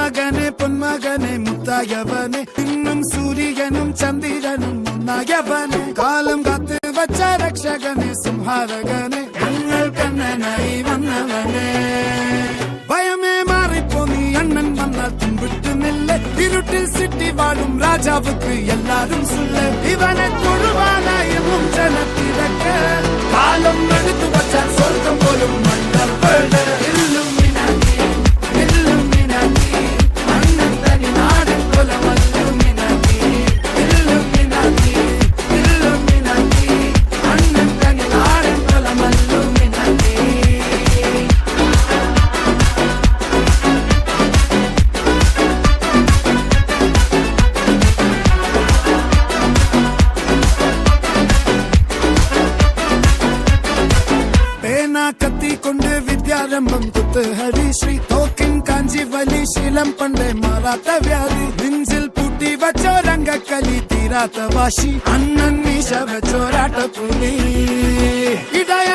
മകനെ പൊന്മകനെ മുത്തായവനെ ഇന്നും സൂര്യനും ചന്ദ്രനും ഒന്നായവനെ കാലം കാത്ത് വച്ച രക്ഷകനെ സംഹാരകനെ ഞങ്ങൾ കണ്ണനായി വന്നവനെ ഭയമേ മാറിപ്പോ നീ അണ്ണൻ വന്നാൽ തുമ്പിട്ടുന്നില്ല ഇരുട്ടിൽ സിറ്റി വാഴും രാജാവുക്ക് എല്ലാരും സുല്ല ഇവനെ തൊഴുവാനായി ജനത്തിരക്ക് കാലം എടുത്തു വച്ചാൽ സ്വർഗം പോലും മണ്ണ കത്തിക്കൊണ്ട് വിദ്യാരംഭം കുത്ത് ഹരിശ്രീ തോക്കിൻ കാഞ്ചി വലി ശീലം പണ്ടേ മാറാത്ത വ്യാധി നെഞ്ചിൽ പൂട്ടി വച്ചോരംഗക്കലി തീരാത്ത വാശി അണ്ണൻ മീശ വെച്ചോരാട്ട പുലി ഇടയ